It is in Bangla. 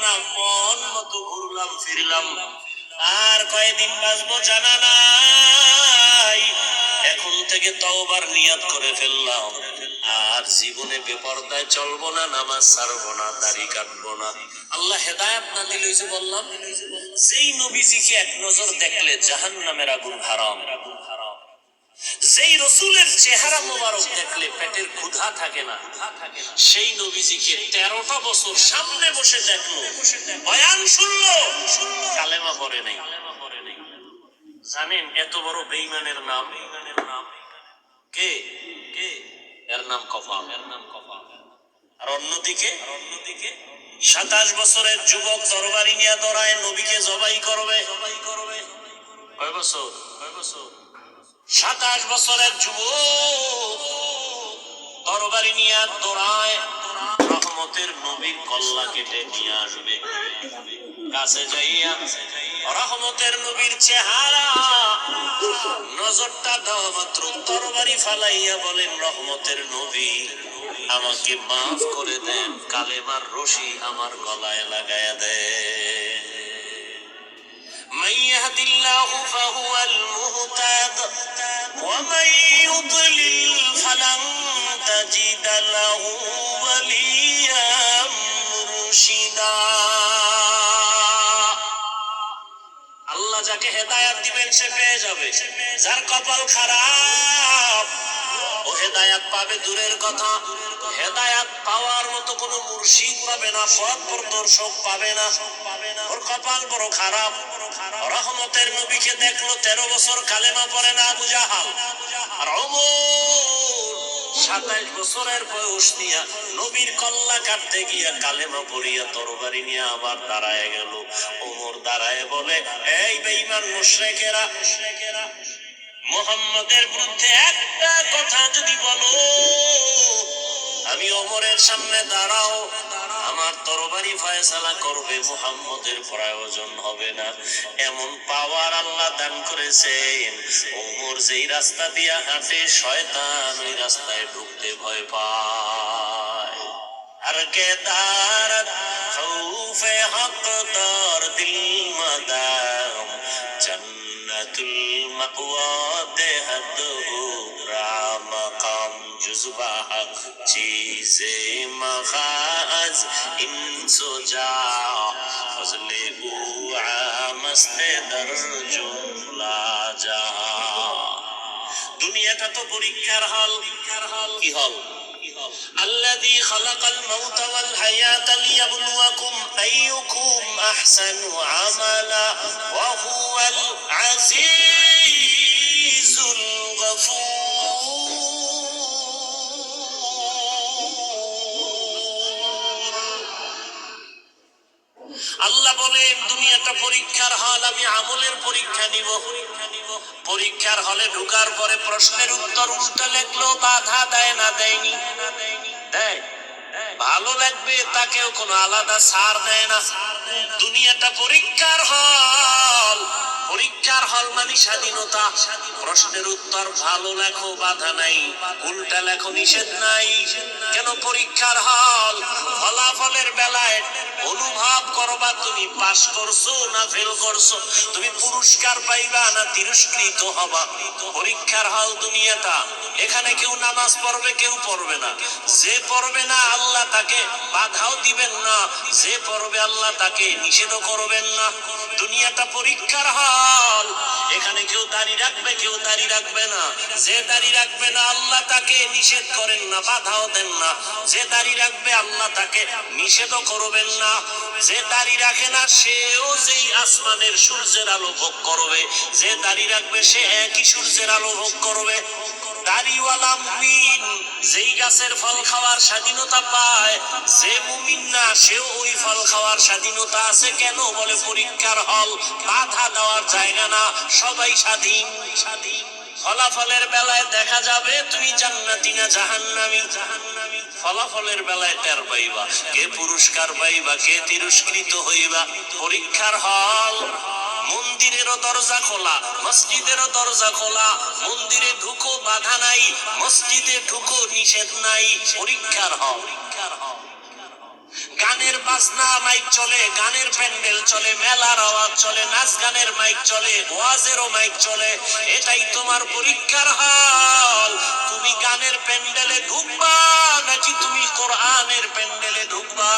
না, মন মতো ঘুরলাম ফিরলাম, আর কয়দিন বাঁচবো জানা নাই। এখন থেকে তওবার নিয়ত করে ফেললাম, আর জীবনে বেপরদায় চলবো না, নামাজ ছাড়বো না, দাড়ি কাটবো না। আল্লাহ হেদায়েত না দিলে বললাম, যেই নবীজিকে এক নজর দেখলে জাহান্নামের আগুন হারাম, যেই রসুলের চেহারা মোবারক দেখলে পেটের ক্ষুধা থাকে না, সেই নবীজিকে 13টা বছর সামনে বসে দেখলো, বয়ান শুনলো, কালেমা পড়ে নাই। জানেন এত বড় বেঈমানের নাম কে? এর নাম কফা। আর অন্যদিকে 27 বছরের যুবক তরবারি নিয়ে দৌড়ায়, নবীকে জবাই করবে। কয় বছর? 27 বছরের যুবক তরবারি নিয়ে দৌড়ায়, রহমতের নবীর কল্লা কেটে নিয়ে আসবে। কাছে যাইয়া রহমতের নবীর চেহারা নজরটা দেওয়া মাত্র তরবারি ফালাইয়া বলেন, রহমতের নবী আমাকে মাফ করে দেন, কালেমার রশি আমার গলায় লাগায়া দেন। من يهد الله فهو المهتد ومن يضلل فلن تجد له وليا مرشدا। আল্লাহ যাকে হেদায়েত দিবেন সে পেয়ে যাবে, যার কপাল খারাপ ও হেদায়েত পাবে দূরের কথা, হেদায়েত পাওয়ার মতো কোন মুর্শিদ পাবে না, পথ প্রদর্শক পাবে না, ওর কপাল বড় খারাপ। রহমতের নবীকে দেখলো, 13 বছর কালেমা পড়ে না আবু জাহাল। আর ওমর 27 বছরের বয়স নিয়া নবীর কল্লা কাটতে গিয়া কালেমা পড়িয়া তরবারি নিয়ে আবার দাঁড়ায় গেল। ওমর দাঁড়ায় বলে, এই বেঈমান মুশরিকেরা, মুহাম্মদের বিরুদ্ধে একটা কথা যদি বলো, আমি ওমরের সামনে দাঁড়াও, আমার তরবারি ফয়সালা করবে, মুহাম্মদের প্রয়োজন হবে না। এমন পাওয়ার আল্লাহ দান করেছেন, ওমর যেই রাস্তা দিয়া হাঁটে শয়তান ওই রাস্তায় ঢুকতে ভয় পায়। আর কেদার খৌফে হক দর দিল মাদাম জন্নতুল মাওয়া দেহত রামকাম जुज़्बा हक चीज़े मखाज इंसो जा फजले मस्ते दर जुमला जा। দুনিয়াটা তো পরীক্ষার হল। কি হল? الذي خلق الموت والحياة ليبلوكم أيكم أحسن عملا وهو العزيز الغفور। আল্লাহ বলেন দুনিয়াটা পরীক্ষার হল, আমি আমলের পরীক্ষা নিব। পরীক্ষার হলে ঢোকার পরে প্রশ্নের উত্তর উল্টা লেখলো, বাধা দেয় না? দেয়নি? দেয়। ভালো লাগবে তাকেও কোনো আলাদা ছাড় দেয় না। দুনিয়াটা পরীক্ষার হল। পরীক্ষার হল মানে স্বাধীনতা। প্রশ্নের উত্তর ভালো লেখো, বাধা নাই, উল্টা লেখো, নিষেধ নাই। কেন পরীক্ষার হল? ফলাফলের বেলায় অনুভব করবা তুমি পাস করছো না ফেল করছো, তুমি পুরস্কার পাইবা না তিরস্কৃত হবা। পরীক্ষার হল দুনিয়াটা। এখানে কেউ নামাজ পড়বে, কেউ পড়বে না। যে পড়বে না আল্লাহ তাকে বাধাও দিবেন না, যে পড়বে আল্লাহ তাকে নিষেধও করবেন না। দুনিয়াটা পরীক্ষার হল। এখানে কেউ দাড়ি রাখবে, কেউ দাড়ি রাখবে না। যে দাড়ি রাখবে না আল্লাহ তাকে নিষেধ করেন না, বাধাও দেন না। যে দাড়ি রাখবে আল্লাহ তাকে নিষেধও করবেন না। যে দাড়ি রাখে না সেও যেই আসমানের সূর্যের আলো ভোগ করবে, যে দাড়ি রাখবে সে একই সূর্যের আলো ভোগ করবে। দাড়িওয়ালা মুমিন যেই গাছের ফল খাওয়ার স্বাধীনতা পায়, যে মুমিন না সেও ওই ফল খাওয়ার স্বাধীনতা আছে। কেন? বলে পরীক্ষার হল, বাধা দেওয়ার জায়গা না, সবাই স্বাধীন। ফলাফলের বেলায় দেখা যাবে তুমি জান্নাতি না জাহান্নামী। ফলাফলের বেলায় টের পাইবা কে পুরস্কার পাইবা, কে তিরস্কৃত হইবা। পরীক্ষার হল। মন্দিরেরও দরজা খোলা, মসজিদেরও দরজা খোলা। মন্দিরে ঢুকো, বাধা নাই, মসজিদে ঢুকো, নিষেধ নাই। পরীক্ষার হল। গানের বাজনা মাইক চলে, গানের প্যান্ডেল চলে, মেলার আওয়াজ চলে, নাচ গানের মাইক চলে, ওয়াজেরও মাইক চলে, এটাই তোমার পরীক্ষার হল। তুমি গানের প্যান্ডেলে ঢুকবা নাকি তুমি কোরআনের প্যান্ডেলে ঢুকবা?